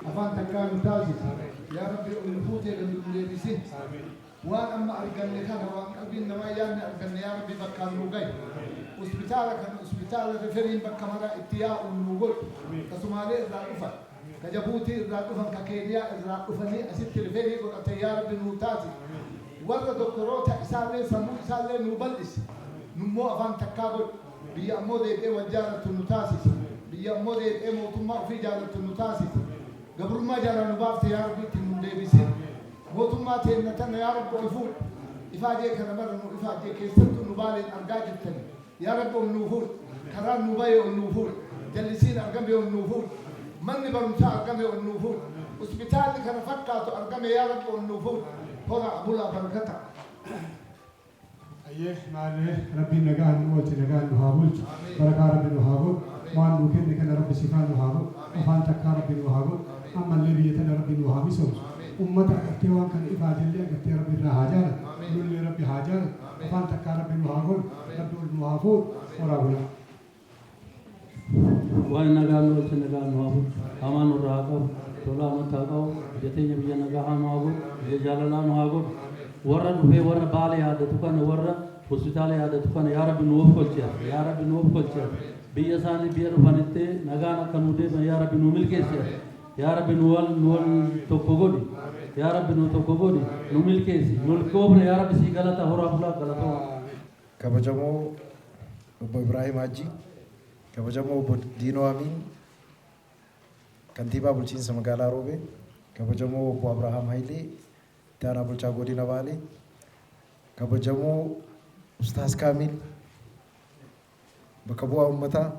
أفان تكان تازيس يا ربي النفوتي للمدرسين وأنا أما أرجعني كان وأنا قلبي ما يعني أرجعني يا ربي بكان نوجي وسبيتالك وسبيتالك فرين بكمرة اتياء النوجل كسمالي الرأفة كجبوتي الرأفة ككينيا الرأفني أسيت الفري قلت يا ربي نوتازي ورد دكتوروتا إسالة سمو إسالة نوبلس نمو أفان تكابل بيأمودي إيه وجارة النوتاسيس بيأمودي إيه موتما في جارة النوتاسيس قبل ما جرى نبارت يا ربي تنم ديبسين موتما تنتنا يا رب الفول إفاجئ كنا مرة إفاجئ كيسنت نبالين أرجاج التاني يا رب النوفول كرام نبايع النوفول جلسين أرجمي النوفول من برمتا أرجمي النوفول وسبيتال كنا فكّات أرجمي يا رب النوفول هنا أبولا بركته أيه معليه ربي نجاه نوتي نجاه نهابول بركة ربي نهابول ما نوكل نكنا ربي سفان نهابول أفان تكار ربي نهابول أما اللي بيتنا ربي نهابي سوس أمة أكتوان كان إفاد اللي أكتي ربي الرهاجر نقول ربي هاجر أفان تكار ربي نهابول ربي نهابول ورابولا وين نجاه نوتي نجاه نهابول أمان الرهاجر تولا متاعو جتني بيجي نجاه نهابول جالنا نهابول ورا نبي ورا بالي هذا تكون ورا hospitali ada tukan ya Rabbi nuuf kolcha biya sani biya rufanite nagana kanude ya Rabbi nu milkesi ya Rabbi nuwal tokogodi ya Rabbi nu tokogodi nu milkesi nu kobre ya Rabbi si galata hora bula galata kabajamo Obbo Ibrahim Haji kabajamo Obbo Dino Amin kantiba bulchiinsa magaalaa Roobee kabajamo Obbo Abraham Haile Dana bulchaa godina Baalee kabajamoo Ustaaz Kaamil bakka bu'aa uummataa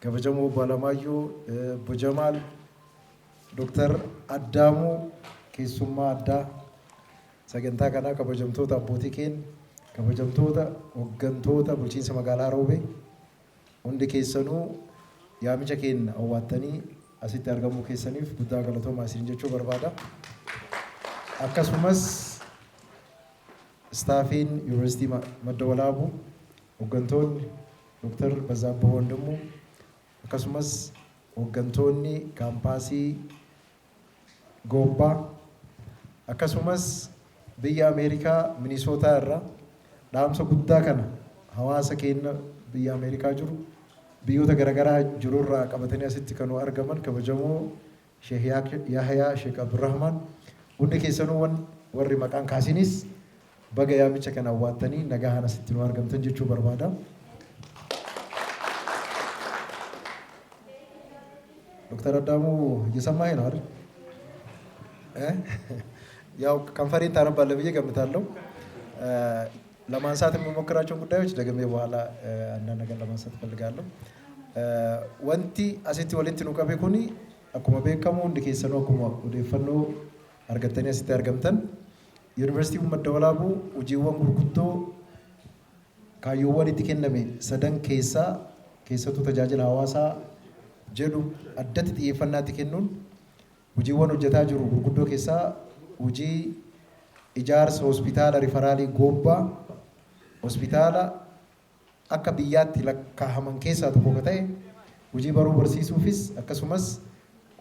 kabajamoo Obbo Alamaayyoo Obbo Jamaal Dooktar Addaamuu keessummaa addaa sagantaa kanaa kabajamtoota abbootii keenya kabajamtoota hooggantoota bulchiinsa magaalaa Roobee hundi keessanuu yaamicha keenya hawwattanii asitti argamuu keessaniif guddaa galatoomaa isin jechuu barbaada. Akkasumas staffiin Yuunivarsiitii Madda Walaabuu hooggantoonni Dr. Bazaaboo Wandimmoo akkasumas hooggantoonni kaampaasii Goobbaa akkasumas biyya Ameerikaa Minisootaa irraa dhaamsa guddaa kana hawaasa keenya biyya Ameerikaa jiru biyyoota garaagaraa jiru irraa qabatanii asitti kan argaman kabajamoo Sheekh Yahyaa Sheekh Abdurrahman hundi keessanuu warri maqaan kaasinis baga yaamicha kana hawwattanii nagahaan asitti nu argamtan jechuu barbaada. Dr. Addaamuu እየሰማኸኝ ነው አይደል? ያው ከንፈሬን ታነባለህ ብዬ ገምታለሁ። ለማንሳት የምሞክራቸውን ጉዳዮች ደግሜ በኋላ አንዳንድ ነገር ለማንሳት እፈልጋለሁ። ወንቲ አሲቲ ወሊንቲ ኑ ቀቤ ኩኒ akkuma beekamu hundi keessanuu akkuma odeeffannoo argattanii asitti argamtan Yuunivarsiitiin Madda Walaabuu hojiiwwan gurguddoo kaayyoowwan itti kenname sadan keessattuu tajaajila hawaasaa jedhu addatti xiyyeeffannaatti kennuun hojiiwwan hojjetaa jiru gurguddoo keessaa hojii ijaarsa hospitaala rifaraalii Goobbaa hospitaala akka biyyaatti lakkaa'aman keessaa tokko ta'e hojii baruu barsiisuufis akkasumas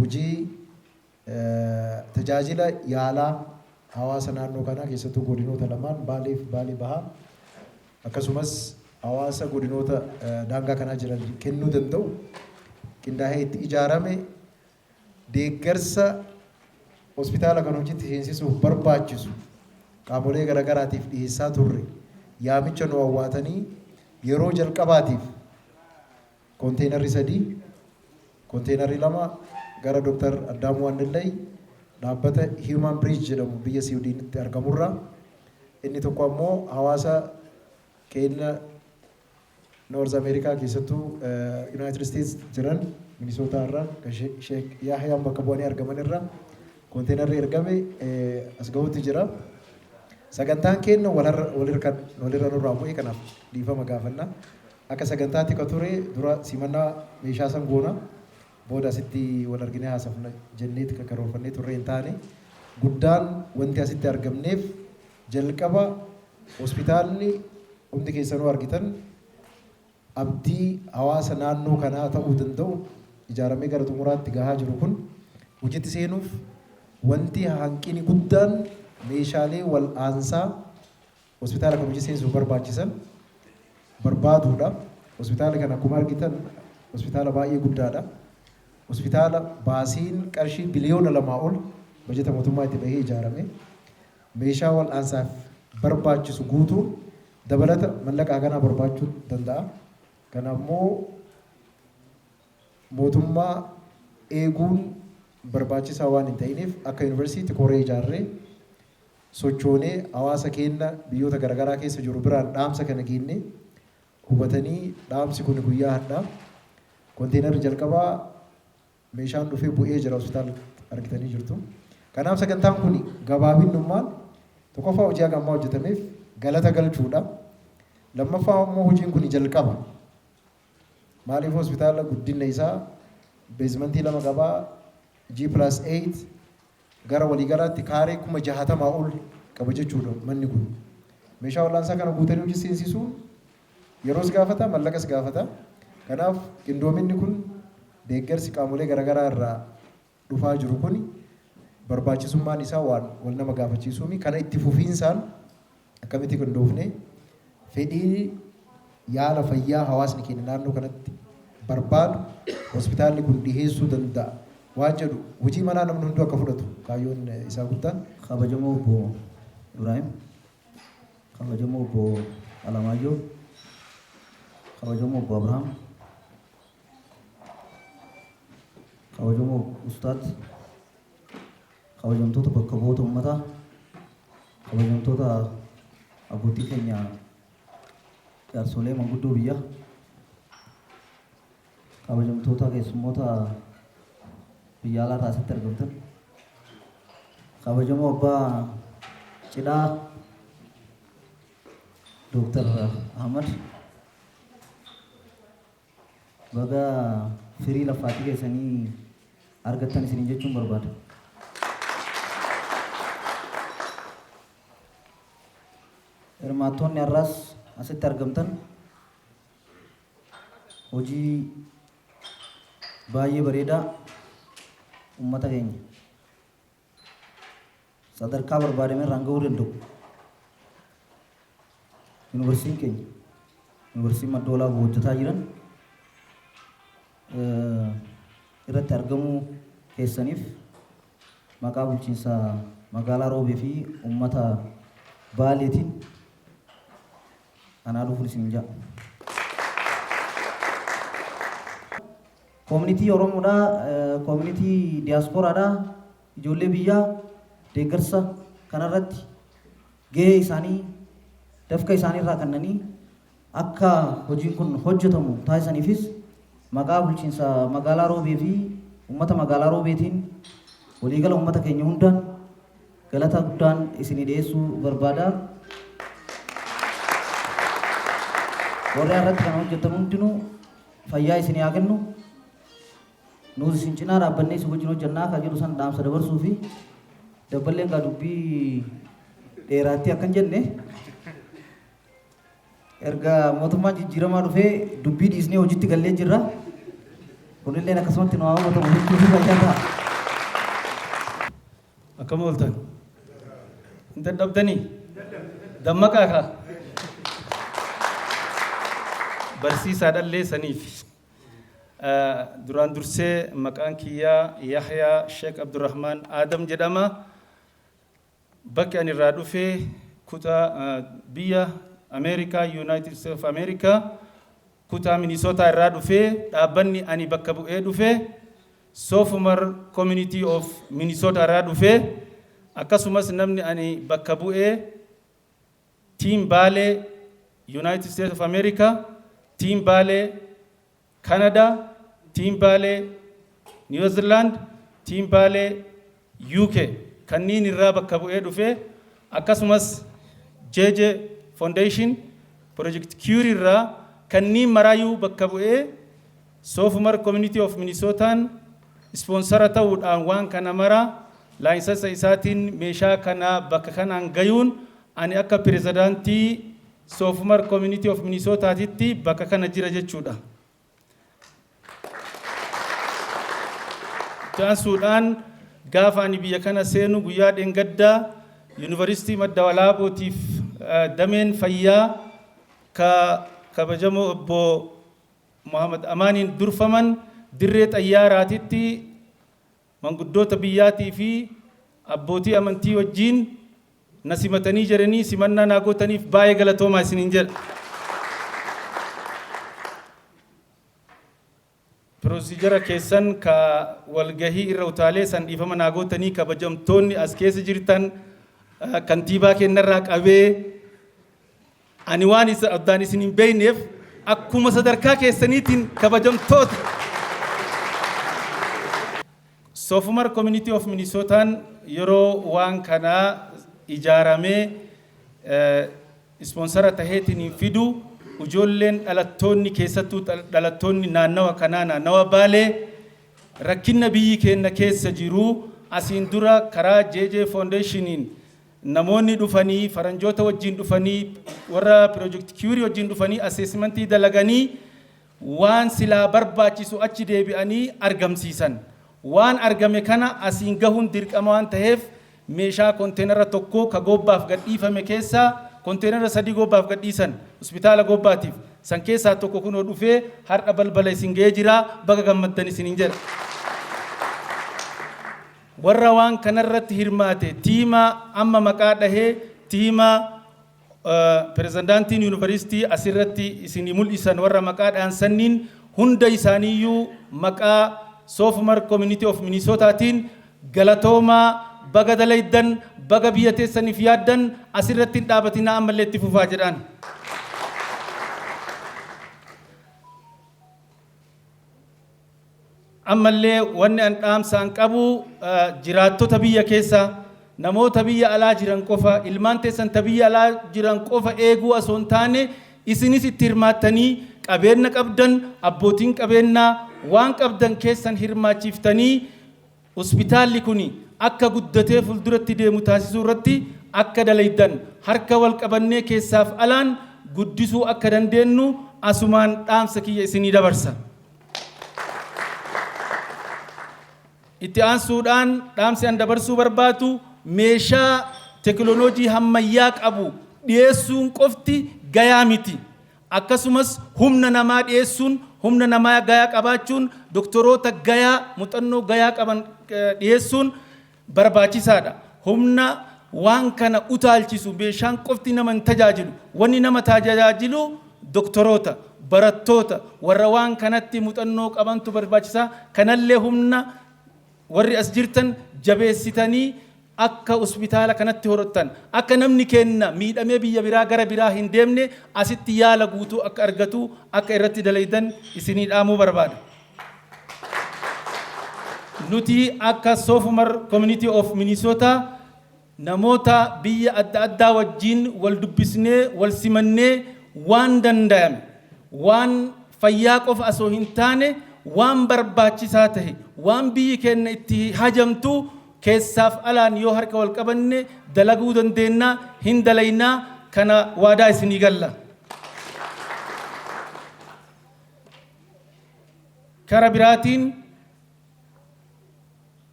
hojii tajaajila yaalaa hawaasa naannoo kanaa keessattuu godinoota lamaan Baalee fi Baalee Bahaa akkasumas hawaasa godinoota daangaa kanaa jiran kennuu danda'u qindaa'ee itti ijaarame deeggarsa hospitaala kan hojiitti seensisuuf barbaachisu qaamolee garaagaraatiif dhiyeessaa turre yaamicha nu hawwaatanii yeroo jalqabaatiif konteenarri 3 konteenarri 2 gara Dr. Addaamuu Wandillay dhaabbata Human Bridge jedhamu biyya Siwiidinitti argamurra inni tokko ammoo hawaasa keenya North America keessattuu United States jiran Minnesota irraa Sheekh Yahyaa bakka bu'anii argaman irraa konteenarri ergame as gahuutti jira. Sagantaan keenya walirra nurraa bu'ee kanaaf dhiifama gaafanna. Akka sagantaatti ka ture dura simannaa meeshaa sangoona booda asitti wal arginee haasofna jenneeti ka karoorfannee turre hin taane guddaan wanti asitti argamneef jalqaba hospitaalli hundi keessanuu argitan abdii hawaasa naannoo kanaa ta'uu danda'u ijaaramee gara xumuraatti gahaa jiru kun hojiitti seenuuf wanti hanqini guddaan meeshaalee wal aansaa hospitaala kan hojii seensuuf barbaachisan barbaaduudha. Hospitaala kana akkuma argitan hospitaala baay'ee guddaadha. Hospitaala baasiin qarshii biliyoona 2 ol bajeta mootummaa itti bahee ijaarame meeshaa wal aansaaf barbaachisu guutuu dabalata mallaqa haganaa barbaachuu danda'a. Kanaafuu mootummaa eeguun barbaachisaa waan hin ta'iniif akka yuunivarsiitii koree ijaarree sochoonee hawaasa keenya biyyoota garaagaraa keessa jiru biraan dhaamsa kana geenne hubatanii dhaamsi kun guyyaa hadhaa konteenarri jalqabaa meeshaan dhufee bu'ee jira hospitaala argitanii jirtu. Kanaaf sagantaan kun gabaabinummaan tokkoffaa hojii haga ammaa hojjetameef galata galchuudha. Lammaffaa immoo hojiin kun jalqaba. Maaliif hospitaala guddinna isaa beezmentii 2 qabaa G+8 gara waliigalaatti kaaree 60,000 ol qaba jechuudha manni kun. Meeshaa wal'aansaa kana guutanii hojii seensisuun yeroos gaafata mallaqas gaafata. Kanaaf qindoominni kun deeggarsi qaamolee garaagaraa irraa dhufaa jiru kun barbaachisummaan isaa waan wal nama gaafachiisuumi. Kana itti fufiinsaan akkamitti qindoofne fedhii yaala fayyaa hawaasni keenya naannoo kanatti barbaadu hospitaalli kun dhiheessuu danda'a waan jedhu hojii manaa namni hunduu akka fudhatu kaayyoon isaa guddaan. Kabajamoo obbo Ibrahim, kabajamoo obbo Alamaayyoo, kabajamoo obbo Abrahaam, kabajamoo Ustaad, kabajamtoota bakka bu'oota uummataa, kabajamtoota abbootii keenya jaarsolee manguddoo biyyaa, kabajamtoota keessummoota biyya alaa irraa asitti argamtan, kabajamoo abbaa cidhaa Dr. Ahmad, baga firii lafaatii keessanii argattan isiniin jechuun barbaada. Hirmaattonni har'aas asitti argamtan hojii baay'ee bareedaa uummata keenya sadarkaa barbaadame irraan gahuu danda'u. Yuunivarsiitiin keenya yuunivarsiitiin Madda Walaabuu hojjetaa jiran irratti argamuu keessaniif maqaa bulchiinsa magaalaa Roobee fi uummata Baaleetiin anaa dhufuun isin jaa. Koominitii Oromoodhaa, koominitii Diyaaspooraadhaa, ijoollee biyyaa deeggarsa kanarratti gahee isaanii dafqa isaanii irraa kennanii akka hojiin kun hojjetamu taasisaniifis maqaa bulchiinsa magaalaa Roobee fi uummata magaalaa Roobeetiin waliigala uummata keenya hundaan galata guddaan isinii dhiyeessuu barbaada. Warri irratti kan hojjetan hundinuu fayyaa isinii haa kennu. Nuus isin cinaa dhaabbannee isin wajjin hojjannaa kan jedhu san dhaamsa dabarsuu fi dabballeen gaa dubbii dheeraatti akkan jenne erga mootummaan jijjiiramaa dhufee dubbii dhiisnee hojiitti gallee jirra. Kunillee akkasumatti nu haamatu hojjechuu fi fayyaa ta'a. Akkam ooltan? Hin dadhabdanii? Dammaqaa kaa? Barsiisaadhallee saniif. Duraan dursee maqaan kiyyaa Yahyaa Sheek Abdurrahmaan Adam jedhama. Bakki ani irraa dhufee kutaa biyya Ameerikaa, United States of America, kutaa Minnesota irraa dhufee dhaabbanni ani bakka bu'ee dhufee Sophomore Community of Minnesota irraa dhufee akkasumas namni ani bakka bu'ee Team Balee United States of America, Team Balee Canada, Team Balee New Zealand, Team Balee UK kanneen irraa bakka bu'ee dhufee akkasumas JJ Foundation Project Cure irraa kanneen maraayuu bakka bu'ee Sophomore Community of Minnesotaan sponsora ta'uudhaan waan kana mara laayinsasa isaatiin meeshaa kana bakka kanaan gayuun ani akka pirezidaantii Sophomore Community of Minnesotaatitti bakka kana jira jechuudha. Jaansuudhaan gaafa ani biyya kana seenu guyyaa dheengaddaa yuunivarsiitii madda walaabuutiif dameen fayyaa kabajamoo obbo Muhammad Amaaniin durfaman dirree xayyaaraatitti manguddoota biyyaatii fi abbootii amantii wajjiin na simatanii jiranii simannaa naa gootaniif baay'ee galatoomaa isiniin jedha. Piroosijara keessan ka walgahii irra utaalee san dhiifama naa gootanii kabajamtoonni as keessa jirtan kantiibaa kennarraa qabee ani waan addaan isin hin beekneef akkuma sadarkaa keessaniitiin kabajamtoota. Soofumar Community of Minnesotaan yeroo waan kanaa ijaaramee ispoonsara taheetiin fidu ijoolleen dhalattoonni keessattuu dhalattoonni naannawa kanaa naannawa Baalee rakkina biyyi keenya keessa jiru asiin dura karaa JJ Foundationiin namoonni dhufanii faranjoota wajjin dhufanii warra Project Curie wajjin dhufanii assessmentii dalaganii waan silaa barbaachisu achi deebi'anii argamsiisan. Waan argame kana asiin gahuun dirqama waan ta'eef meeshaa konteenara tokko ka gobbaaf gadhiifame keessaa konteenara 3 gobbaaf gadhiisan hospitaala gobbaatiif san keessaa tokko kunoo dhufee har'a balbala isin ga'ee jira baga gammaddan isiniin jedha. Warra waan kanarratti hirmaate tiima amma maqaa dhahee tiima pirezidaantiin yuunivarsiitii asirratti isinii mul'isan warra maqaa dhahan sanniin hunda isaaniiyyuu maqaa Soofumar Community of Minnesotaatiin galatoomaa baga dalaydan baga biyya teessaniif yaaddan asirratti hin dhaabatinaa ammallee itti fufaa jedhaan. Ammallee wanni an dhaamsaan qabu jiraattota biyya keessa namoota biyya alaa jiran qofa ilmaan teessan ta biyya alaa jiran qofa eeguu osoo hin taane isinis itti hirmaattanii qabeenya qabdan abbootiin qabeenyaa waan qabdan keessan hirmaachiftanii hospitaalli kuni akka guddatee fulduratti deemu taasisuu irratti akka dalaydan harka wal qabannee keessaaf alaan guddisuu akka dandeenyu asumaan dhaamsa kiyya isinii dabarsa. Itti aansuudhaan dhaamsi an dabarsuu barbaadu meeshaa teknooloojii hammayyaa qabu dhiyeessuun qofti gayaa miti. Akkasumas humna namaa dhiyeessuun humna namaa gayaa qabaachuun doktoroota gayaa muuxannoo gayaa qaban dhiyeessuun barbaachisaadha. Humna waan kana utaalchisu meeshaan qofti nama hin tajaajilu. Wanni nama tajaajilu doktoroota, barattoota warra waan kanatti muuxannoo qabantu barbaachisaa. Kanallee humna warri as jirtan jabeessitanii akka hospitaala kanatti horattan akka namni kenna miidhamee biyya biraa gara biraa hin deemne asitti yaala guutuu akka argatu akka irratti dalaydan isinii dhaamuu barbaada. Nuti akka Soofumar Community of Minnesota namoota biyya adda addaa wajjin wal dubbisnee wal simannee waan danda'ame waan fayyaa qofa osoo hin taane waan barbaachisaa tahe waan biyyi keenya itti hajamtu keessaaf alaan yoo harka wal qabanne dalaguu dandeenya hin dalaynaa kana waadaa isinii galla. Kara biraatiin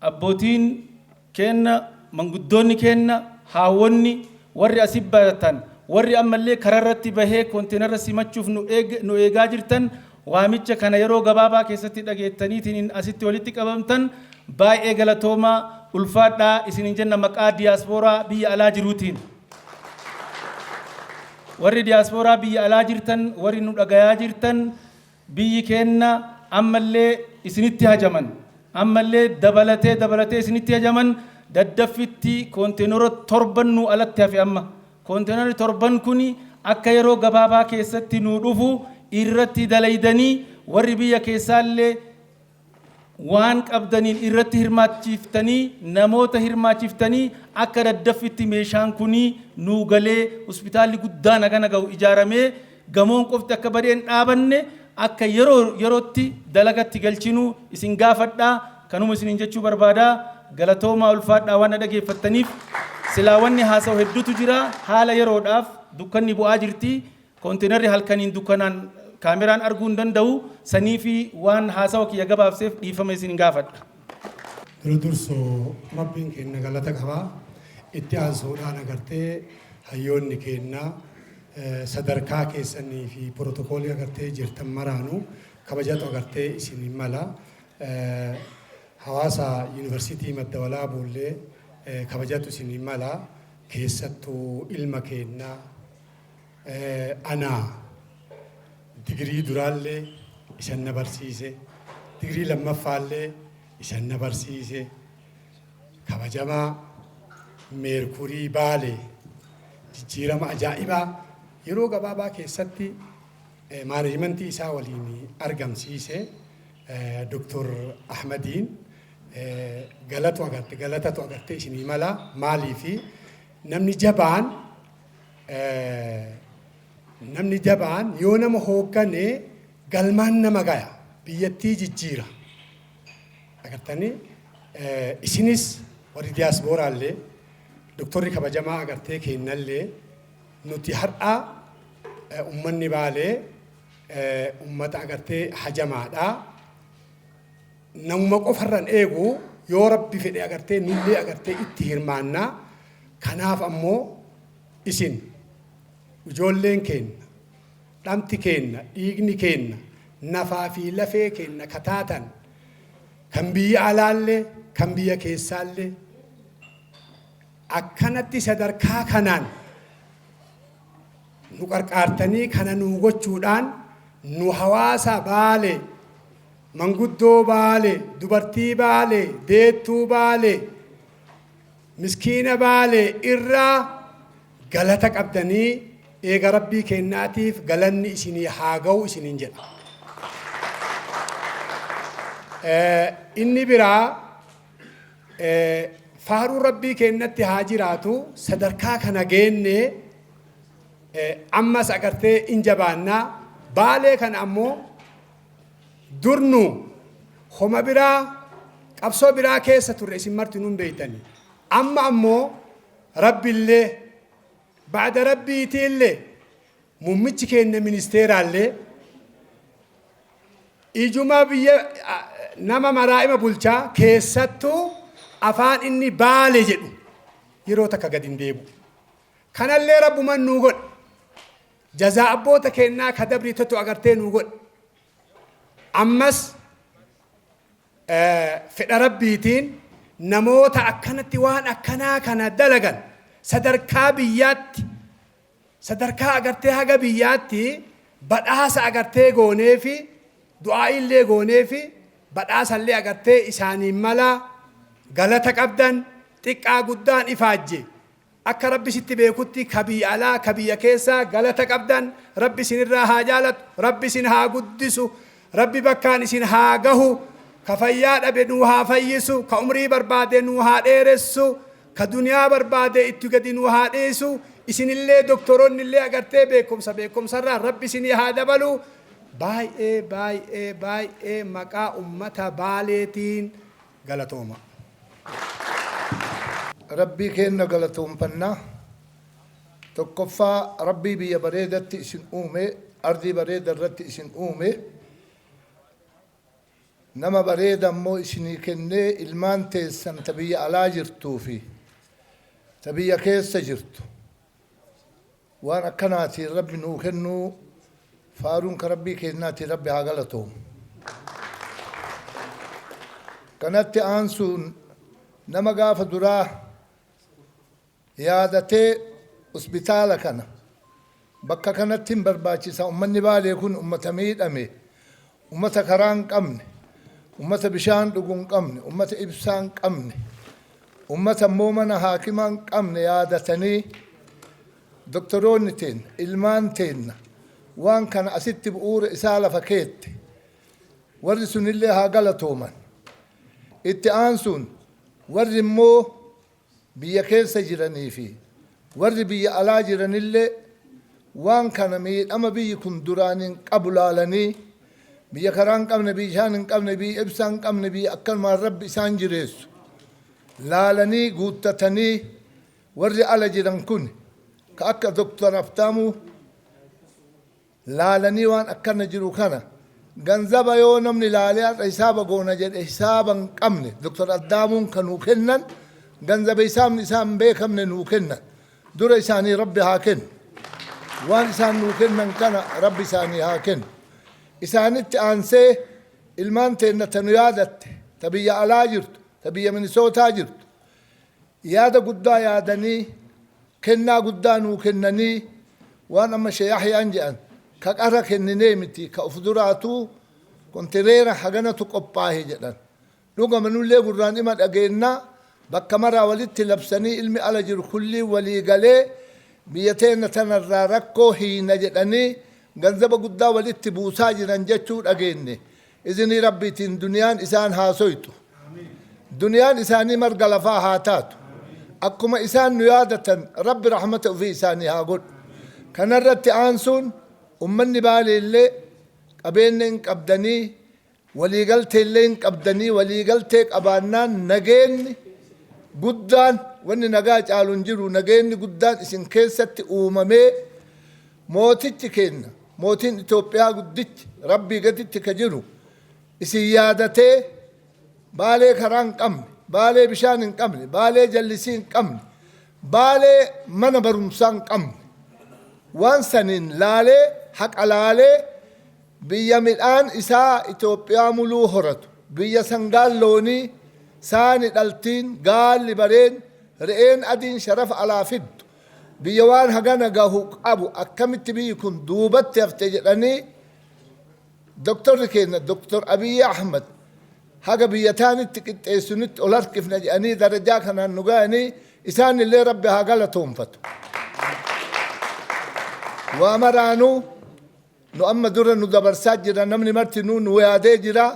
abbootiin keenya manguddoonni keenya haawonni warri asii baratan warri ammallee kararratti bahee konteenarra simachuuf nu eegaa jirtan waamicha kana yeroo gabaabaa keessatti dhageettaniitiin asitti walitti qabamtan baay'ee galatoomaa ulfaadhaa isinin jenna maqaa diyaaspooraa biyya alaa jiruutiin. Warri diyaaspooraa biyya alaa jirtan warri nu dhagayaa jirtan biyyi keenya ammallee isinitti hajaman ammallee dabalatee isinitti hajaman daddaffitti konteenara 7 nu alatti hafe amma konteenarri 7 kuni akka yeroo gabaabaa keessatti nu dhufu irratti dalaydanii warri biyya keessaallee waan qabdaniin irratti hirmaachiftanii namoota hirmaachiftanii akka daddaffitti meeshaan kuni nu galee hospitaalli guddaa nagana ga'u ijaaramee gamoon qofti akka badeen dhaabanne akka yerootti dalagatti galchinu isin gaafadhaa kanuma isinin jechuu barbaadaa galatoomaa ulfaadhaa waan dhageeffattaniif silaa wanni haasa'u hedduutu jira haala yeroodhaaf dukkanni bu'aa jirti konteenarri halkaniin dukkanaan kaameraan arguu hin danda'u sanii fi waan haasawa kiyya gabaabseef dhiifama isin gaafadha. durso rabbiin keenya galata qabaa itti aansuudhaan agartee hayyoonni keenya sadarkaa keessanii fi pirootokoolii agartee jirtan maraanu kabajatu agartee isin mala hawaasa yuunivarsiitii madda walaabullee kabajatu isin mala keessattuu ilma keenya ana digirii duraallee isan na barsiise digirii lammaffaallee isan na barsiise kabajamaa meerkurii baalee jijjiirama ajaa'ibaa yeroo gabaabaa keessatti maanajimentii isaa waliin argamsiise Dr. Ahmadiin galatatu agarte isinii mala maalii fi namni jabaan yoo nama hooggane galmaan nama gaya biyyattii jijjiira agartanii isinis warri diyaaspooraallee doktorri kabajamaa agartee kennallee nuti har'a ummanni baalee ummata agartee hajamaadha namuma qofarran eegu yoo rabbi fedhe agartee nullee agartee itti hirmaannaa kanaaf ammoo isin ijoolleen keenya dhamti keenya dhiigni keenya nafaa fi lafee keenya kataatan kan biyya alaallee kan biyya keessaallee akkanatti sadarkaa kanaan nu qarqaartanii kana nu gochuudhaan nu hawaasa baalee manguddoo baalee dubartii baalee deettuu baalee miskiina baalee irraa galata qabdanii eega rabbii kennaatiif galanni isinii haa ga'u isiniin jedha. Inni biraa faaruu rabbii kennatti haa jiraatu sadarkaa kana geennee ammas agartee in jabaannaa baalee kana ammoo durnu homa biraa qabsoo biraa keessa turre isin marti nun beeytani amma ammoo rabbiillee baada rabbiitiillee mummichi keenya ministeeraallee ijuma biyya nama maraa'ima bulchaa keessattuu afaan inni baale jedhu yeroo takka gad hin deebu kanallee rabbuman nuu godhe jazaa abboota kennaa ka dabriitatu agartee nuu godhe ammas fedha rabbiitiin namoota akkanatti waan akkanaa kana dalagan sadarkaa biyyaatti sadarkaa agartee haga biyyaatti badhaasa agartee goonee fi du'aa'illee goonee fi badhaasallee agartee isaaniin mala galata qabdan xiqqaa guddaan ifaajje akka rabbi sitti beekutti ka biyya alaa ka biyya keessaa galata qabdan rabbi isinirraa haa jaalatu rabbi isin haa guddisu rabbi bakkaan isin haa gahu ka fayyaa dhabe nuu haa fayyisu ka umrii barbaade nuu haa dheeressu ka duniyaa barbaade itti gadi nuu haa dhiisu isinillee doktoroonnillee agartee beekumsarraa rabbi isinii haa dabalu baay'ee maqaa ummata baaleetiin galatooma. Rabbii keenya galatoonfannaa tokkoffaa rabbii biyya bareedatti isin uume ardii bareeda irratti isin uume nama bareeda ammoo isinii kennee ilmaan teessan ta biyya alaa jirtuu fi ta biyya keessa jirtu waan akkanaatiin rabbi nuu kennuu faaruun ka rabbii kennaatiin rabbi haa galatoomu. Kanatti aansuun nama gaafa duraa yaadatee hospitaala kana bakka kanatti hin barbaachisa ummanni baalee kun ummata miidhame ummata karaa hin qabne ummata bishaan dhuguu hin qabne ummata ibsaa hin qabne ummata immoo mana haakimaa hin qabne yaadatanii doktoroonni teenna ilmaan teenna waan kana asitti bu'uura isaa lafa keette warri sunillee haa galatooman itti aansuun warri immoo biyya keessa jiranii fi warri biyya alaa jiranillee waan kana miidhama biyyi kun duraaniin qabu laalanii biyya karaa hin qabne biyya bishaan hin qabne biyya ibsaa hin qabne biyya akkanumaan rabbi isaan jireessu laalanii guuttatanii warri ala jiran kun ka akka doktor Aftaamuu laalanii waan akkana jiru kana ganzaba yoo namni ilaalee har'a hisaaba goona jedhe hisaaba hin qabne doktor Addaamuun kan nuu kennan ganzaba hisaabni isaan beekamne nuu kennan dura isaanii rabbi haa kennu waan isaan nuu kennan kana rabbi isaanii haa kennu isaanitti aansee ilmaan teenna tanu yaadatte ta biyya alaa jirtu ta biyya Minisootaa jirtu yaada guddaa yaadanii kennaa guddaa nuu kennanii waan amma Sheekh Yahyaan jedhan ka qara kenninee miti ka uf duraatu kontireera haganatu qophaahe jedhan dhugama nullee gurraan ima dhageenna bakka maraa walitti labsanii ilmi ala jiru kullii walii galee biyya teenna tanarraa rakkoo hiina jedhanii ganzaba guddaa walitti buusaa jiran jechuu dhageenne izinii rabbiitiin duniyaan isaan haasoytu duniyaan isaanii marga lafaa haa taatu akkuma isaan nu yaadatan rabbi rahmata ofii isaanii haa godhu kanarratti aansuun ummanni baaleellee qabeenya hin qabdanii waliigalteellee hin qabdanii waliigaltee qabaannaan nageenyi guddaan wanni nagaa caalu hin jiru nageenyi guddaan isin keessatti uumamee mootichi kenna mootiin Itoophiyaa guddichi rabbii gaditti ka jiru isin yaadatee baalee karaa hin qabne baalee bishaan hin qabne baalee jallisii hin qabne baalee mana barumsaa hin qabne waan saniin laalee haqa laalee biyya midhaan isaa Itoophiyaa muluu horatu biyya sangaan loonii saani dhaltiin gaalli bareen re'een adiin sharafa alaa fiddu biyya waan hagana gahu qabu akkamitti biyyi kun duubatti hafte jedhanii doktorri keenya doktor Abiyyi Ahmad haga biyya taanitti qixxeessunitti ol harkifna jedhanii darajaa kanaan nu ga'anii isaan illee rabbi haa galatoonfatu waa maraanuu nu amma dura nu dabarsaa jira namni marti nu yaadee jira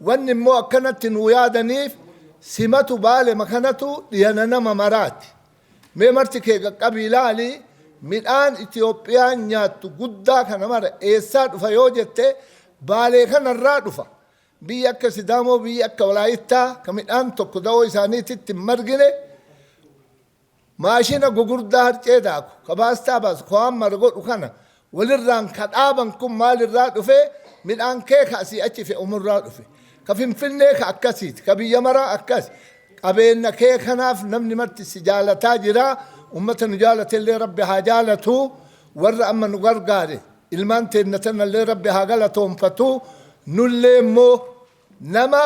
wanni immoo akkanatti nu yaadaniif simatu baale makanatu dhiyana nama maraati mee marti kee qaqqabii ilaali midhaan Itoophiyaan nyaattu guddaa kana mara eessaa dhufa yoo jette baalee kanarraa dhufa biyya akka Sidaamoo biyya akka Walaayittaa ka midhaan tokko da'oo isaaniititti hin margine maashina gugurdaa harcee daaku ka baastaa baasu ka waan mara godhu kana walirraan ka dhaaban kun maalirraa dhufe midhaan kee ka asii achi fe'umurraa dhufe ka Finfinnee ka akkasiiti ka biyya maraa akkas qabeenya kee kanaaf namni marti si jaalataa jira ummata nu jaalatellee rabbi haa jaalatu warra amma nu gargaare ilmaan teenna tanallee rabbi haa galatoonfatu nullee immoo nama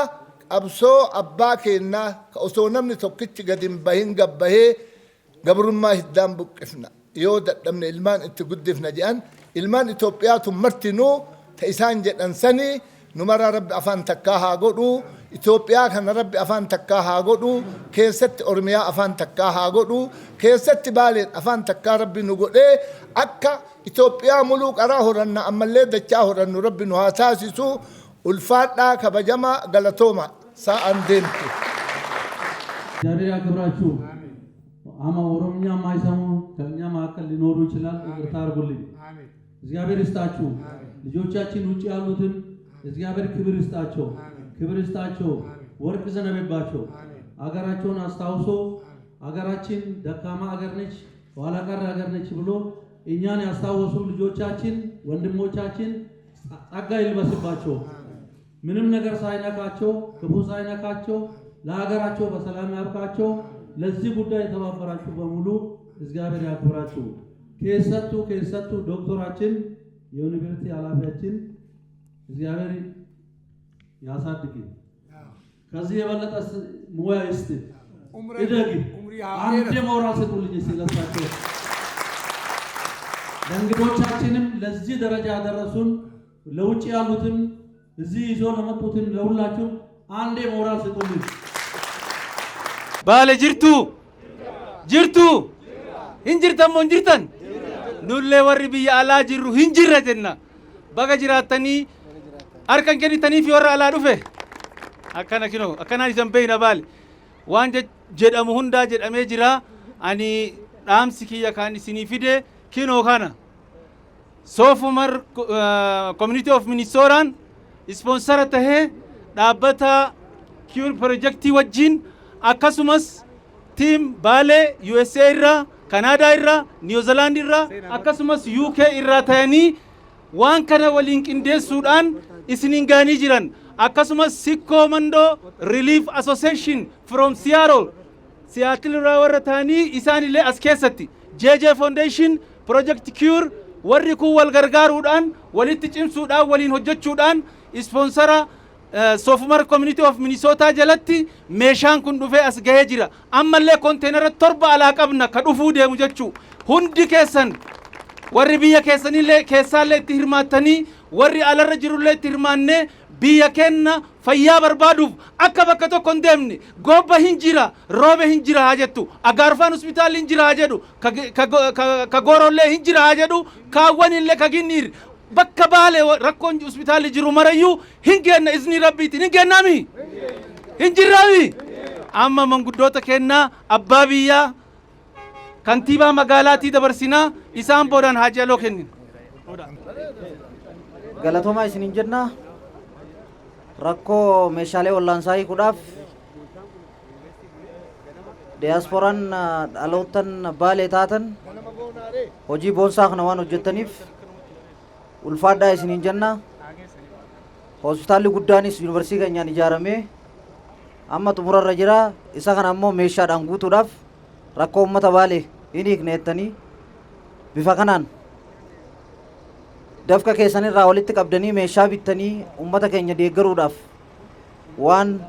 qabsoo abbaa keennaa ka osoo namni tokkichi gadi hin bahin gabbahee gabrummaa hiddaan buqqifna yoo dadhabne ilmaan itti guddifna jedhan ilmaan Itoophiyaatu martinuu ta isaan jedhan sanii numara rabbi afaan takkaa haa godhu Itoophiyaa kana rabbi afaan takkaa haa godhu keessatti Oromiyaa afaan takkaa haa godhu keessatti Baaleen afaan takkaa rabbi nu godhee akka Itoophiyaa muluu qaraa horanna ammallee dachaa horannu rabbi nu haa taasisu ulfaadhaa kabajamaa galatooma sa'aan deemtu ዛሬ አክብራችሁ አማ ኦሮምኛ ማይሰሙ ከኛ መካከል ሊኖሩ ይችላል ይቅርታ አድርጉልኝ እግዚአብሔር ይስጣችሁ ልጆቻችን ውጪ ያሉትን እግዚአብሔር ክብር ይስጣቸው ወርቅ ዘነበባቸው አገራቸውን አስታውሶ አገራችን ደካማ አገር ነች ኋላ ቀር አገር ነች ብሎ እኛን ያስታወሱ ልጆቻችን ወንድሞቻችን ጸጋ ይልበስባቸው ምንም ነገር ሳይነካቸው ክፉ ሳይነካቸው ለሀገራቸው በሰላም ያብቃቸው ለዚህ ጉዳይ የተባበራችሁ በሙሉ እግዚአብሔር ያክብራችሁ ከሰጡ ዶክተራችን የዩኒቨርሲቲ ኃላፊያችን እግዚአብሔር ያሳድግ ከዚህ የበለጠ ሙያ ይስጥ እደግ አንድ ሞራል ሰጡልኝ ስለሳቸው ለእንግዶቻችንም ለዚህ ደረጃ ያደረሱን ለውጭ ያሉትን እዚህ ይዞ ለመጡትን ለሁላችሁ አንድ ሞራል ሰጡልኝ ባለ ጅርቱ hinjirtan moo hinjirtan nullee warri biyya alaa jirru hinjirra jenna baga jiraatanii harkan kennitanii fi warra alaa dhufe akkana kinoo akkanaan isan beeyna baale waan jedhamu hundaa jedhamee jira ani dhaamsi kiyya kaan isinii fide kinoo kana soofumar community of Minnesota sponsora tahee dhaabbata cure projectii wajjin akkasumas team Baale USA irraa Canada irraa New Zealand irraa akkasumas UK irraa ta'anii waan kana waliin qindeessuudhaan isinin gaanii jiran akkasumas Sikkoo Mandoo Relief Association from Seattle irraa warra ta'anii isaanillee as keessatti JJ Foundation Project Cure warri kun wal gargaaruudhaan walitti cimsuudhaan waliin hojjechuudhaan sponsora Sofumar Community of Minnesota jalatti meeshaan kun dhufee as gahee jira. Ammallee konteenara 7 alaa qabna ka dhufuu deemu jechuu hundi keessan warri biyya keessanillee keessaallee itti hirmaattanii warri alarra jirullee itti hirmaannee biyya kenna fayyaa barbaaduuf akka bakka tokko hin deemne gobba hin jira roobe hin jira haa jettu agaarfaan hospitaalli hin jira haa jedhu ka goorollee hin jira haa jedhu kaawwanillee ka ginniir bakka baale rakkoon hospitaalli jiru marayyuu hin geenna izni rabbiitiin hin geennaami hin jirraami amma manguddoota kennaa abbaa biyyaa kantiibaa magaalaatii dabarsinaa isaan boodaan haajaloo kennin galatoomaa isiniin jenna rakkoo meeshaalee wallaansaa hiikuudhaaf diyaaspooraan dhalootan baalee taatan hojii boonsaa kana waan hojjettaniif ulfaadhaa isiniin jenna. Hospitaalli guddaanis yuunivarsiitii keenyaan ijaaramee amma xumurarra jira. Isa kana ammoo meeshaadhaan guutuudhaaf rakkoo uummata baalee hin hiikneettanii bifa kanaan dafqa keessanirraa walitti qabdanii meeshaa bittanii uummata keenya deeggaruudhaaf waan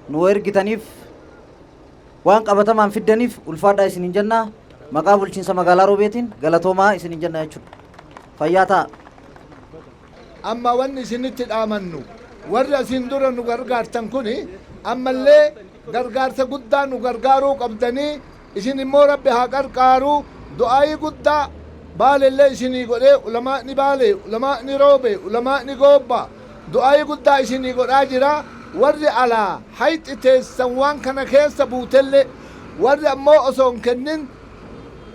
nu ergitaniif waan qabatamaan fiddaniif ulfaadhaa isiniin jenna. Maqaa bulchiinsa magaalaa Roobeetiin galatoomaa isiniin jenna jechuudha. Fayyaa ta'a. Amma wanni isinitti dhaamannu warri asin dura nu gargaartan kuni ammallee gargaarsa guddaa nu gargaaruu qabdanii isin immoo rabbi haa qarqaaru du'aayii guddaa baalellee isinii godhee ulamaa'ni baalee ulamaa'ni roobe ulamaa'ni goobba du'aayii guddaa isinii godhaa jira. Warri alaa hayxi teessan waan kana keessa buutellee warri ammoo osoo hin kennin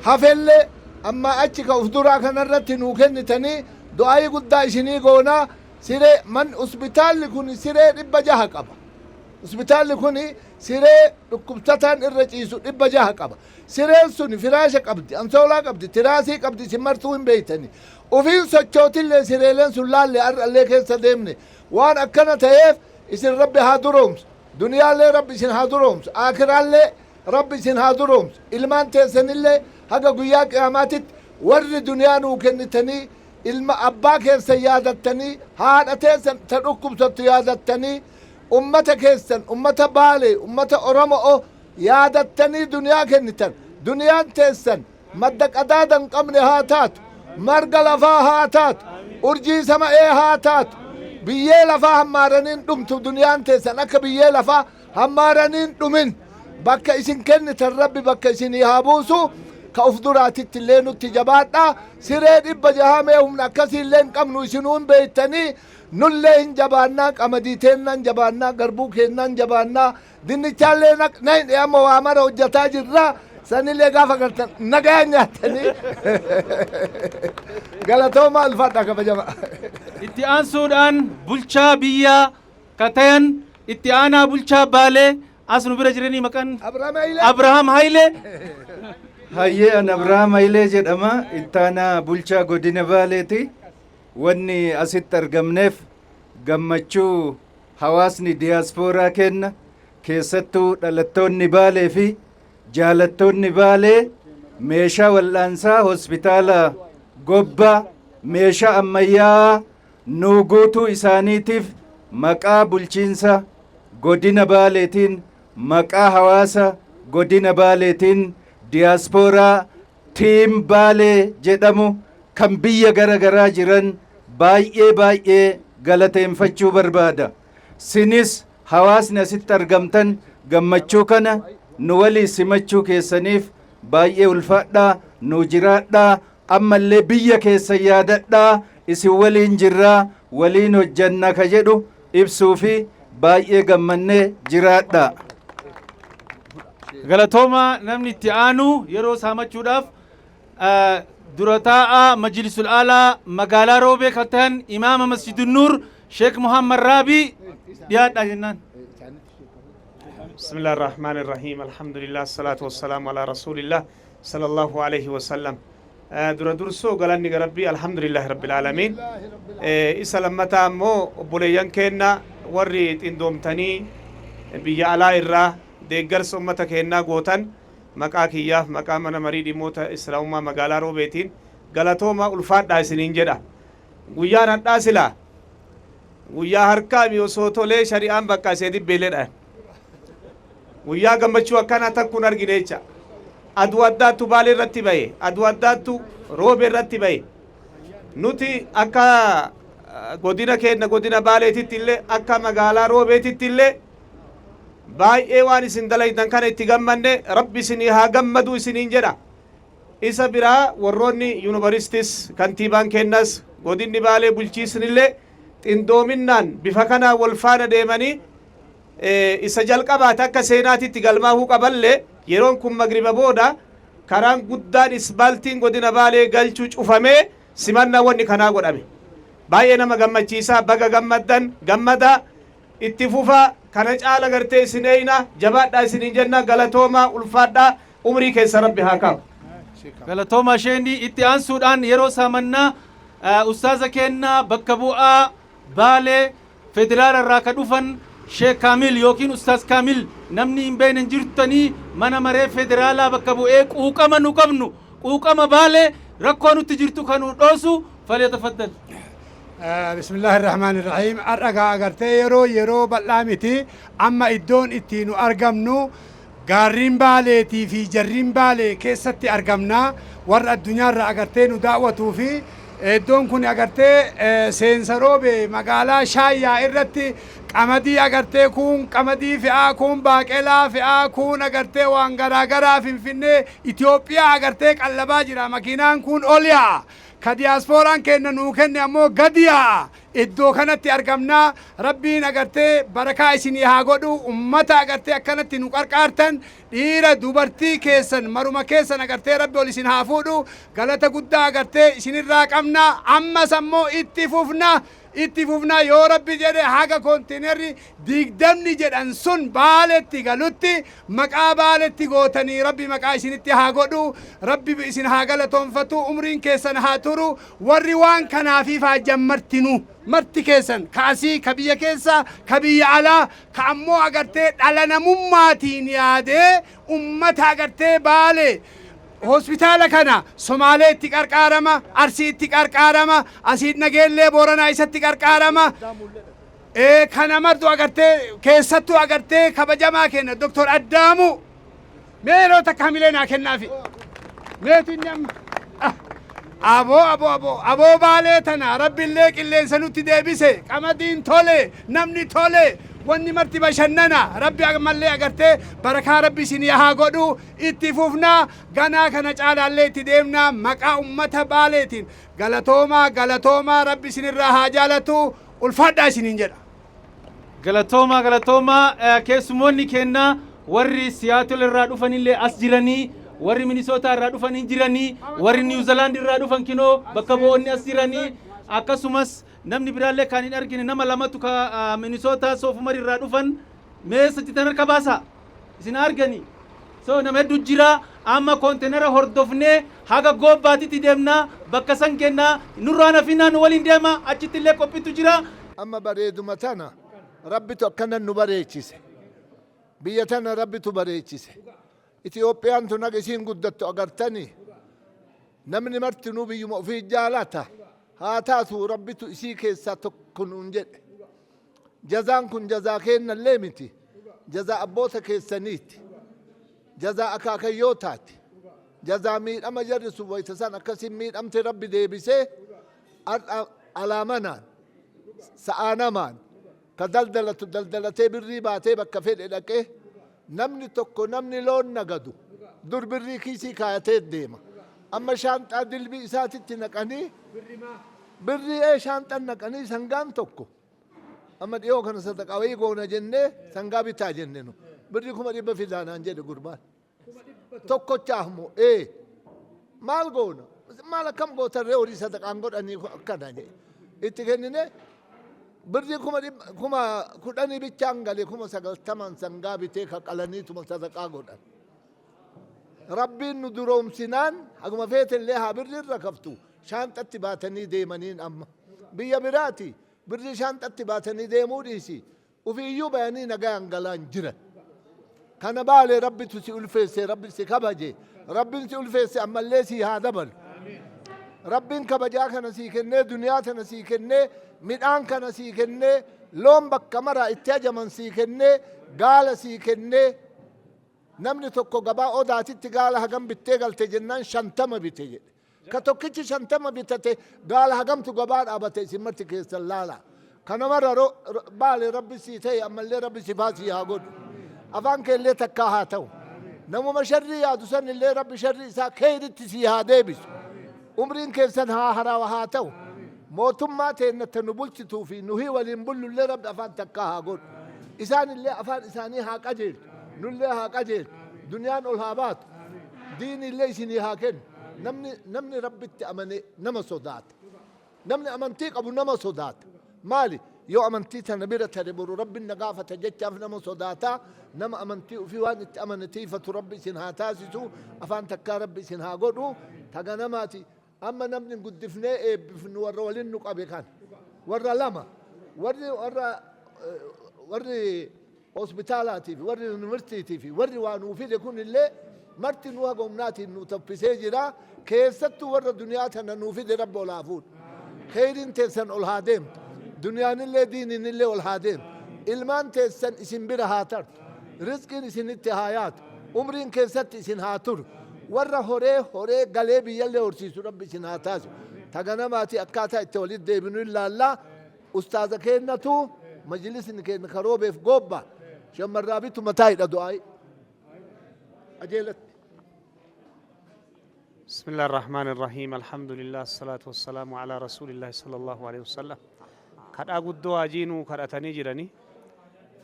hafellee amma achi ka uf duraa kanarratti nuu kennitanii du'aayii guddaa isinii goonaa. Siree man hospitaalli kun siree 600 qaba. Hospitaalli kun siree dhukkubsataan irra ciisu 600 qaba. Sireen sun firaasha qabdi, ansoolaa qabdi, tiraasii qabdi, isin martuu hin beeytani. Ufiin sochootillee sireeleen sun laallee ar'allee keessa deemne waan akkana ta'eef isin rabbi haa duroomsu. Duniyaallee rabbi isin haa duroomsu. Aakiraallee rabbi isin haa duroomsu. Ilmaan teessanillee haga guyyaa qiyaamaatitti warri duniyaa nuu kennitanii ilma abbaa keessan yaadattanii haadha teessan ta dhukkubsattu yaadattanii ummata keessan ummata baalee ummata oromoo yaadattanii duniyaa kennitan. Duniyaan teessan madda qadaadan qabne haa taatu, marga lafaa haa taatu, urjii sama'ee haa taatu. Biyyee lafaa hammaaraniin dhumtu duniyaan teessan akka biyyee lafaa hammaaraniin dhumin. Bakka isin kennitan rabbi bakka isinii haa buusu. Ka uf duraatitti illee nutti jabaadha. Siree 600 mee humna akkasii illee hin qabnu isinuun beeytanii nullee hin jabaannaa, qamadii teennaan jabaannaa, garbuu keennaan jabaannaa, dinnichaallee nayin amma waa mara hojjataa jirra. Sanillee gaafa gartan nagaa nyaatanii galatoomaa ulfaadha kabajama. Itti aansuudhaan bulchaa biyyaa ka tayan itti aanaa bulchaa baalee as nu bira jiranii maqaan Abrahaam Hayilee. Hayyee an Abrahaam Hayilee jedhama. Ittaanaa bulchaa godina Baaleeti. Wanni asitti argamneef gammachuu hawaasni diyaaspooraa kenna keessattuu dhalattoonni Baalee fi jaalattoonni Baalee meeshaa wal'aansaa hospitaala Gobbaa meeshaa ammayyaa nuu guutuu isaaniitiif maqaa bulchiinsa godina Baaleetiin maqaa hawaasa godina Baaleetiin diyaaspooraa tiim Baalee jedhamu kan biyya gara garaa jiran baay'ee galateeffachuu barbaada. Sinis hawaasni asitti argamtan gammachuu kana nu walii simachuu keessaniif baay'ee ulfaadhaa, nu jiraadhaa, ammallee biyya keessa yaadadhaa, isin waliin jirraa, waliin hojjanna ka jedhu ibsuu fi baay'ee gammannee jiraadhaa. Galatooma namni itti aanu yeroo saamachuudhaaf durataa majlisul alaa magaalaa Roobee kan ta'an imaama masjidun nuur Sheekh Muhammad Raabii dhiyaadha jennaan. بسم الله الرحمن الرحيم الحمد لله الصلاة والسلام على رسول الله صلى الله عليه وسلم dura dursoo galanni rabbii alhamdulillahi rabbil aalamiin isa lammataa ammoo obboleeyyan keenna warri xindoomtanii biyya alaa irraa deeggarsa ummata keennaa gootan maqaa kiyyaaf maqaa mana marii dhimmoota islaamummaa magaalaa Roobeetiin galatooma ulfaadhaa isiniin jedha. Guyyaan hadhaa silaa guyyaa harkaa mi osoo tolee shari'aan bakka isee dibbeeleedha. Guyyaa gammachuu akkana takkuun argine jecha. Aduu addaattu Baalee irratti bahe, aduu addaattu Roobee irratti bahe. Nuti akka godina keenya godina Baaleetitti illee akka magaalaa Roobeetitti illee baay'ee waan isin dalaytan kana itti gammanne rabbi isinii haa gammadu isiniin jedha. Isa biraa warroonni yuunivarsiitis kantiibaan kennas godinni Baalee bulchiisnillee xindoominnaan bifa kanaa wal faana deemanii isa jalqabaate akka seenaatitti galmaahuu qaballee yeroon kun magriba booda karaan guddaan isbaaltiin godina Baalee galchuu cufamee simannaa wanni kanaa godhame. Baay'ee nama gammachiisaa baga gammaddan gammada itti fufa kana caala gartee isin eeyna jabaadhaa isiniin jenna galatoomaa ulfaadhaa umrii keessa rabbi haa kaa'u. Galatooma sheenii itti aansuudhaan yeroo saamannaa ustaaza keenna bakka bu'aa Baalee federaala irraa ka dhufan Sheek Kaamil yookiin Ustaaz Kaamil namni hin beekne jirtanii mana maree federaalaa bakka bu'ee quuqama nu qabnu quuqama Baalee rakkoo nutti jirtu kan nu dhoosu falyatafaddal. بسم الله الرحمن الرحيم أرجع أقرتي يرو بلامتي أما إدون إتينو أرجمنو قارين بالي في جرين بالي كيستي أرجمنا ور الدنيا رأقرتي ندعوة في إدون كوني أقرتي سينسرو بمقالة شايا إرتي قمدي أقرتي كون قمدي في آكون باكلا في آكون أقرتي وانغراغرا في إثيوبيا أقرتي قلبا جرا مكينان كون أوليا كدياسبوران كنا نوكن أمو قديا إدو كانت أرقمنا ربين أغرتي بركة إسيني هاقودو أمتا أغرتي أكانت نوكاركارتن إيرا دوبرتي كيسن مروما كيسن أغرتي ربي ولسين هافودو غلطة قدا أغرتي إسيني راقمنا أما سمو اتفوفنا يو ربي جده حاجة كونتينري ديقدمني جدن سن بالتي غلطي مقا بالتي غوتني ربي مقا إسيني هاقودو ربي بإسين هاقالة تنفتو عمرين كيسن هاتورو والروان كنافي فاجمرتنو مرتي كيسن كاسي كبية كيسا كبية على كأمو أغرتي على نموماتين يادي أمتا أغرتي بالي هوسبيتالا كنا سومالي تكاركارما أرسي تكاركارما أسيد نجيل بورنا إيسا تكاركارما كنا مردو أغرتي كيساتو أغرتي كبجما كنا دكتور أدامو ميرو تكاملين كنا في ميتو نيام أبو باليتنا ربي الليك اللي سنوتي ديبسي كما دين تولي نمني تولي واني مرتبة شننا ربي أقمال لي أقرتي بركة ربي سنيها قدو اتفوفنا غنا كنج على اللي تديمنا مقا أمتا باليتين غلطوما ربي سنراها جالتو الفادة سننجر غلطوما كيسموني كينا وري سياتل الرادوفان اللي أسجراني warri Minnesota irraa dhufan jiranii warri New Zealand irraa dhufan kinoo bakka bu'oonni as jiranii akkasumas namni biraallee kan hin argine nama lamatu ka Minnesota Soofumar irraa dhufan meesatti tan harka baasa isin argani so nama hedduu jira amma konteenara hordofnee haga goobbaatitti deemna bakka san kennaa nurraa nafinaa nu waliin deema achitti illee qophiitu jira amma bareeduma tana rabbitu akkana nu bareechise biyya tana rabbitu bareechise إثيوبيان تناقسين قدت أقرتني نمني مرتنو بيوم في جالتا هاتاتو ربيتو إسيكي ساتكن انجد جزان كن جزاكين الليمتي جزاء أبوتك السنيت جزاء أكاكيوتات جزاء مين أما جرسو ويتسان أكاسين مين أمت ربي ديبسي على منان سآنا مان كدلدلتي بالريباتي بكفيد إلكي namni tokko namni loon nagadu dur birrii kiisii kaayatee deema amma shaanxaa dilbii isaatitti naqanii birrii shaanxan naqanii sangaan tokko amma dhiyoo kana sadaqawii goona jennee sangaa bitaa jenne nu birrii 100 fidaanaan jedhe gurbaan tokkochaahmo maal goona maal akkam gootarree horii sadaqaan godhanii akkana jedhe itti kennine birri kuma kudhani bichaan gale kuma 90 sangaa bitee ka qalaniituma sadaqaa godhan ربي ندروم سنان حقما فيت اللي ها برد ركبتو شانت اتباتني ديمانين أما بيا براتي برد شانت اتباتني ديمو ديسي وفي يوباني نقان قلان جرة كان بالي ربي تسي ألفيسي ربي سي كبجي ربي سي ألفيسي أما اللي سي هذا بل ربي كبجا كان سيكني دنيا كان سيكني ميدان كان سيكني لوم بك مرة اتجا من سيكني قال سيكني نمني توكو قبا أوداتي تقال هقم بتيقل تجنان شنتما بتيجي كتوكيتي شنتما بتتي قال هقم تقبان أبتي سمرتي كيس اللالا كان مرة بالي ربي سيتي أما اللي ربي سيفاسي هاقود أفانك اللي تكاها تو نمو مشري يا دوسن اللي ربي شري سا كيرت تسيها ديبس عمرين كيسن ها هرا وها تو موتم ما تين تنبولت توفي نهي ولنبل اللي رب أفان تكاها قول إسان اللي أفان إساني هاك أجل نولي هاك أجل دنيان الهابات دين اللي سني هاكن نمني ربي تأمني نما صدات نمني أمنتيك أبو نما صدات مالي يو أمنتي تنبيرة تربور رب النقافة تجتش نما صداتا نما أمنتي وفي وان أمنتي فتربي سنها تاسسو أفان تكا ربي سنها قدو تغنماتي أما نمني قد دفني بفنو ورى ولنك أبي كان ورى لما ورى هوسبيتالاتي في ورى يونيفرسيتي في ورى وانو في يكون اللي مرتي نوها قومناتي نو تبسي جرا كيستو ورى دنياتنا نو في رب والعفون خيرين تنسن الهادم دنيا اللي دين اللي والهادم ilmaan teessan isin bira haa tartu rizqiin isinitti haa yaatu umriin keessatti isin haa turu warra horee galee biyyallee horsiisu rabbi isin haa taasisu taganamaati akkaataa itti walit deebinu ilaallaa ustaaza keennatu majlisni keenya karoobeef gobba shamarraa bitu mataa hidha du'aayi ajeelatti بسم الله الرحمن الرحيم الحمد لله الصلاة والسلام على رسول الله صلى الله عليه وسلم كدا قدو أجينو كدا تنيجرني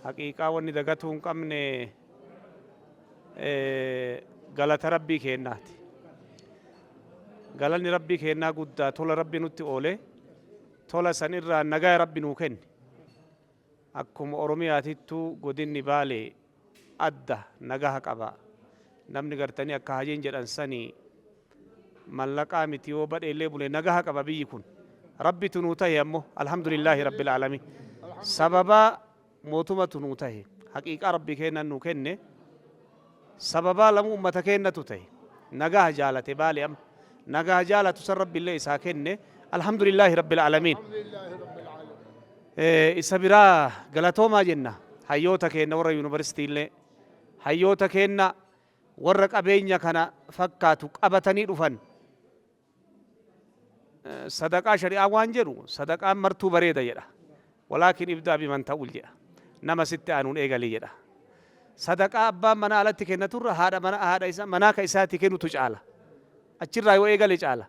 حقيقة واني دقاتهم قمني غلط ربي كيناتي غلطني ربي كينا قد تولا ربي نتي أولي تولا سنير نغاي ربي نوكن أكم أرومياتي تو قدين نبالي أدى نغاها قبا نمني غرتني أكا هجين جران سني ملقا متيو بد اللي بولي نغاها قبا بيكون ربي تنوته يمو الحمد لله رب العالمين سببا موتما تنوته حقيقة ربي كينا نوكن سببا لم أمتا كينا تته نغاها جالة بالي أم نغاها جالة تسر ربي الله إساكن الحمد لله رب العالمين إسابرا غلطو ما جنة حيوتا كينا ورا يونيفرسيتي اللي حيوتا كينا ورق أبينيا كان فكاتو أبتني رفن صدقاء شريعة وانجرو صدقاء مرتو بريدة يرا ولكن ابدأ بمن تقول جرا نما ستة آنون إيغالي جرا صدقاء أبا منا علتك نتر هذا مناك إساتي كنو تجعله أجر رايو إيغالي جعله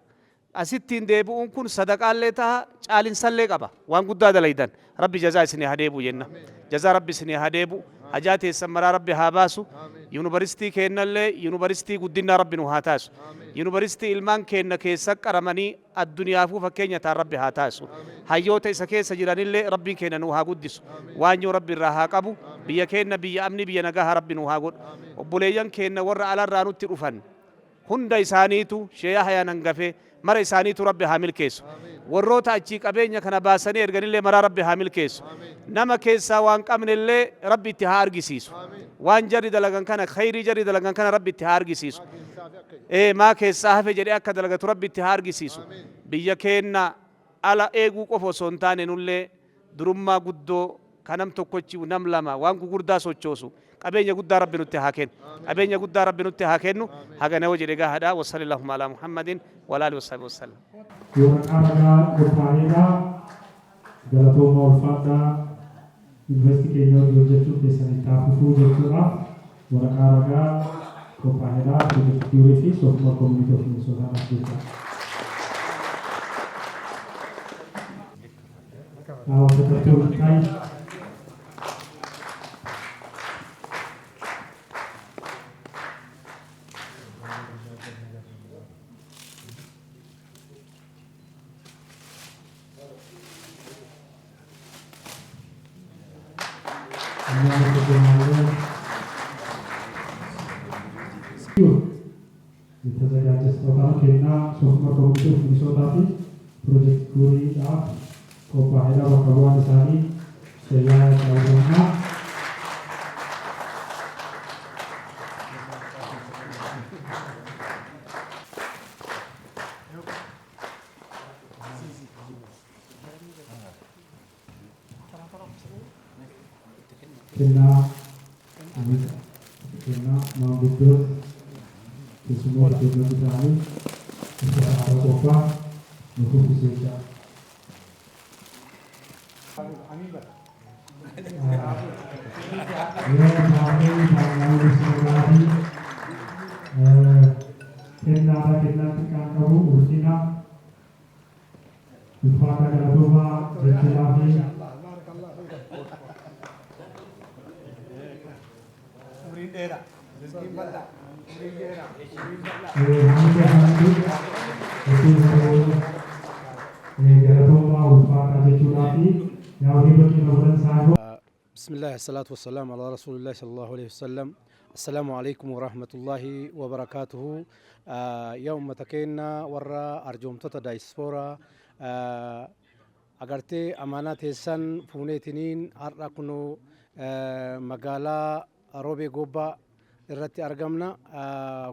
أستين ديبو أنكون صدقاء اللي تها جعلين سلق أبا وان قد دليدان ربي جزاء سني هديبو جنة جزاء ربي سني هديبو حاجاتي سمرا ربي هاباسو يونيفرسيتي كينا اللي يونيفرسيتي قدنا ربي نهاتاسو يونيفرسيتي إلمان كينا كيسك أرماني الدنيا فو فكينا تا ربي هاتاسو حيوتا إساكي سجران اللي ربي كينا نوها قدسو وانيو ربي راها قبو بيا كينا بيا أمني بيا نقاها ربي نوها قد وبوليان كينا ور على الرانو ترفن هندا إسانيتو شياها يننقفي مرة إسانيتو ربي حامل كيسو وروتا أجيك أبينيا كان باساني إرغن اللي مرة ربي حامل كيسو نما كيسا وان قمن اللي ربي اتهار جسيسو وان جري دلغن كان خيري جري دلغن كان ربي اتهار جسيسو إيه ما كيسا هفي جري أكا دلغت ربي اتهار جسيسو بيا كينا على إيغو قفو سونتاني نولي درما قدو كانم توكوچي ونم لما وان قردا سوچوسو أبين يقول ربي نتهاكين أبين يقول ربي نتهاكين هذا نوجي لقاه هذا وصلى اللهم على محمد وعلى آله وصحبه وسلم يوم أرجع كفاية جلتو مورفادا investigation يوجد في سنة تافو جتوا ورقارجا كفاية security software community of Minnesota Africa. Now the time. የተዘጋጀ ስጦታ ኬና 300 ቁጥር ሚሶታፊ ፕሮጀክት ጉሪዳፍ ቆባሄላ በከቧን ሳኒ ሰያ ያውና kena menggugur di semua tujuan kita ini bisa ada kopa untuk bisa kena tekan kamu urusina lupa kada lupa berjelahi بسم الله الصلاة والسلام على رسول الله صلى الله عليه وسلم. السلام عليكم ورحمة الله وبركاته. يوم متكينا ورا أرجومتو دايسفورا أغرتي أمانات السن فونيتنين أرقنو مقالا روبي غوبا irratti argamna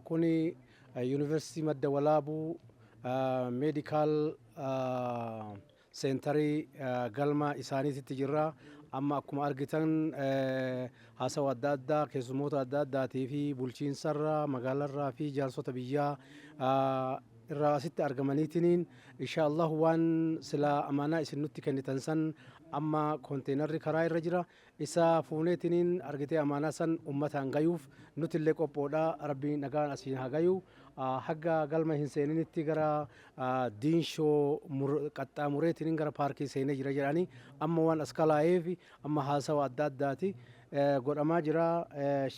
kuni yuunivarsiitii madda walaabuu meedikaal seenterii galma isaaniitti jirra amma akkuma argitan haasawa adda addaa keessummoota adda addaatii fi bulchiinsarra magaalarraa fi jaarsota biyyaa irraa asitti argamaniitiniin insha Allah waan sila amaanaa isin nutti kennitan san amma konteenarri karaa irra jira isa fuuneetiniin argitee amaanaa san ummataan gayuuf nuti illee qophoodha rabbiin nagaan asiin hagayu hagga galma hin seeninitti gara diinshoo qaxxaamureetiniin gara paarkii seenee jira jedhanii amma waan as kalaa'eef amma haasawa adda addaati godhamaa jira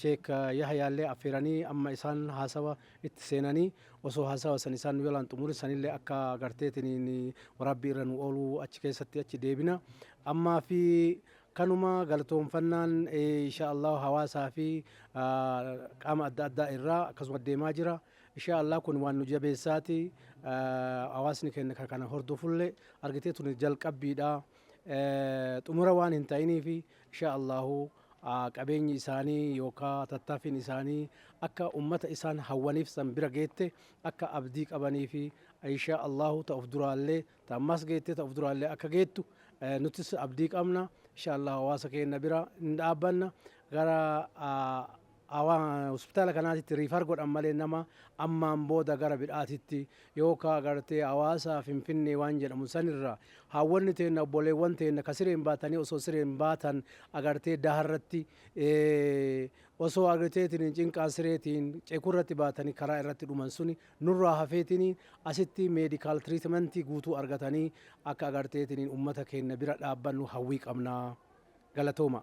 sheek Yahyaallee affeeranii amma isaan haasawa itti seenanii osoo haasawa san isaan yolaan xumuri sanillee akka garteetiniin warabbii irra nu ooluu achi keessatti achi deebina amma fi kanuma galatoonfannaan insha Allah hawaasaa fi qaama adda addaa irraa akkasuma deemaa jira insha Allah kun waan nu jabeessaati hawaasni keenya kana hordofullee argitee tuni jalqabbiidha xumura waan hin ta'iniif insha Allah qabeenyi isaanii yookaan tattaaffiin isaanii akka ummata isaan hawwaniif san bira geette akka abdii qabanii fi insha Allah ta'uf duraallee ta'ammas geette ta'uf duraallee akka geettu nutis abdii qabna insha Allah hawaasa keenya bira hin dhaabbanna gara hospitaala kanaatitti riifar godhan malee nama ammaan booda gara bidhaatitti yookaan agartee hawaasaa finfinnee waan jedhamu sanirra hawwanni teenna obboleewwan teenna ka sireen baatanii osoo sireen baatan agartee daharratti osoo agarteetiin cinqaan sireetiin cekurratti baatanii karaa irratti dhuman suni nurraa hafeetiin asitti meedikaal tiriitmentii guutuu argatanii akka agarteetiin ummata keenya bira dhaabbannu hawwii qabna galatooma.